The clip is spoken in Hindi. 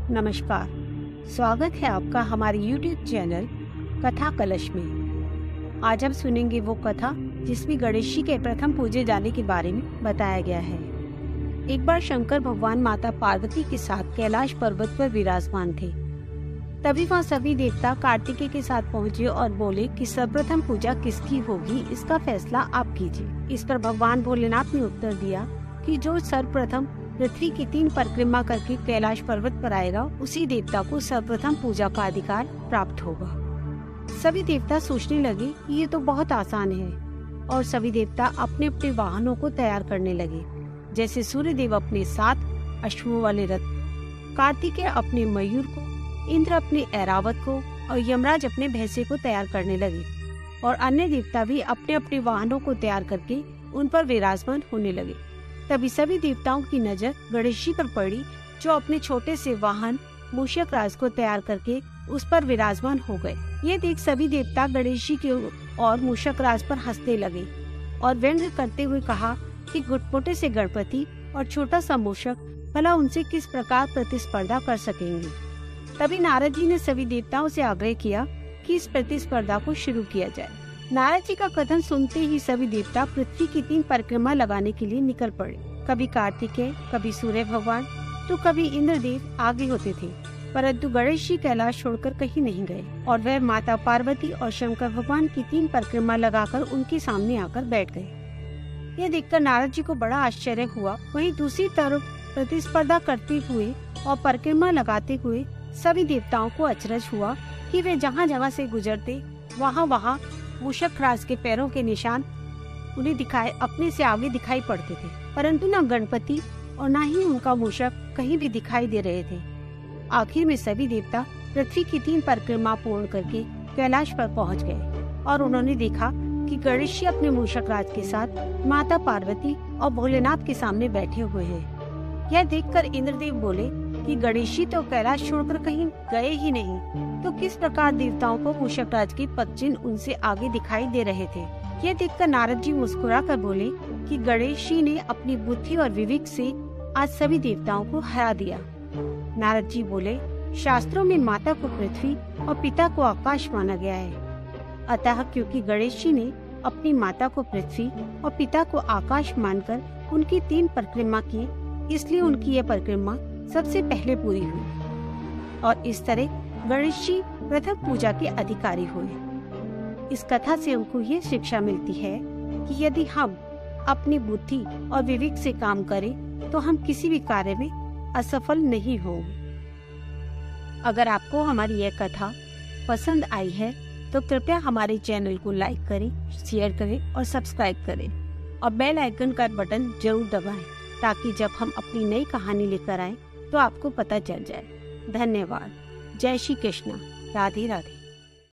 नमस्कार, स्वागत है आपका हमारे YouTube चैनल कथा कलश में। आज हम सुनेंगे वो कथा जिसमें गणेश जी के प्रथम पूजे जाने के बारे में बताया गया है। एक बार शंकर भगवान माता पार्वती के साथ कैलाश पर्वत पर विराजमान थे। तभी वहाँ सभी देवता कार्तिकेय के साथ पहुँचे और बोले कि सर्वप्रथम पूजा किसकी होगी, इसका फैसला आप कीजिए। इस पर भगवान भोलेनाथ ने उत्तर दिया कि जो सर्वप्रथम पृथ्वी की 3 परिक्रमा करके कैलाश पर्वत पर आएगा, उसी देवता को सर्वप्रथम पूजा का अधिकार प्राप्त होगा। सभी देवता सोचने लगे कि ये तो बहुत आसान है और सभी देवता अपने अपने वाहनों को तैयार करने लगे। जैसे सूर्य देव अपने 7 अश्वों वाले रथ, कार्तिकेय अपने मयूर को, इंद्र अपने ऐरावत को और यमराज अपने भैंसे को तैयार करने लगे और अन्य देवता भी अपने अपने वाहनों को तैयार करके उन पर विराजमान होने लगे। तभी सभी देवताओं की नजर गणेश जी पर पड़ी, जो अपने छोटे से वाहन मूषक राज को तैयार करके उस पर विराजमान हो गए। ये देख सभी देवता गणेश जी के और मूषक राज पर हंसने लगे और व्यंग करते हुए कहा कि गुटपुटे से गणपति और छोटा सा मूषक भला उनसे किस प्रकार प्रतिस्पर्धा कर सकेंगे। तभी नारद जी ने सभी देवताओं से आग्रह किया कि इस प्रतिस्पर्धा को शुरू किया जाए। नारद जी का कथन सुनते ही सभी देवता पृथ्वी की 3 परिक्रमा लगाने के लिए निकल पड़े। कभी कार्तिकेय, कभी सूर्य भगवान तो कभी इंद्रदेव आगे होते थे, परंतु गणेश जी कैलाश छोड़कर कहीं नहीं गए और वह माता पार्वती और शंकर भगवान की 3 परिक्रमा लगाकर उनके सामने आकर बैठ गए। यह देखकर नारद जी को बड़ा आश्चर्य हुआ। वहीं दूसरी तरफ प्रतिस्पर्धा करते हुए और परिक्रमा लगाते हुए सभी देवताओं को अचरज हुआ कि वे जहाँ जहाँ से गुजरते वहाँ मूषक राज के पैरों के निशान उन्हें अपने से आगे दिखाई पड़ते थे, परंतु न गणपति और न ही उनका मूषक कहीं भी दिखाई दे रहे थे। आखिर में सभी देवता पृथ्वी की 3 परिक्रमा पूर्ण करके कैलाश पर पहुंच गए और उन्होंने देखा कि गणेश जी अपने मूषक राज के साथ माता पार्वती और भोलेनाथ के सामने बैठे हुए हैं। यह देखकर इंद्रदेव बोले कि गणेश जी तो कैलाश छोड़कर कहीं गए ही नहीं, तो किस प्रकार देवताओं को मूषक राज के पदचिन्ह उनसे आगे दिखाई दे रहे थे। यह देखकर नारद जी मुस्कुराकर बोले कि गणेश जी ने अपनी बुद्धि और विवेक से आज सभी देवताओं को हरा दिया। नारद जी बोले, शास्त्रों में माता को पृथ्वी और पिता को आकाश माना गया है, अतः क्योंकि गणेश जी ने अपनी माता को पृथ्वी और पिता को आकाश मानकर उनकी 3 परिक्रमा की, इसलिए उनकी यह परिक्रमा सबसे पहले पूरी हुई और इस तरह गणेश जी प्रथम पूजा के अधिकारी हुए। इस कथा से हमको ये शिक्षा मिलती है कि यदि हम अपनी बुद्धि और विवेक से काम करें तो हम किसी भी कार्य में असफल नहीं होंगे। अगर आपको हमारी यह कथा पसंद आई है तो कृपया हमारे चैनल को लाइक करें, शेयर करें और सब्सक्राइब करें और बेल आइकन का बटन जरूर दबाएं, ताकि जब हम अपनी नई कहानी लेकर आएं तो आपको पता चल जाए। धन्यवाद। जय श्री कृष्ण। राधे राधे।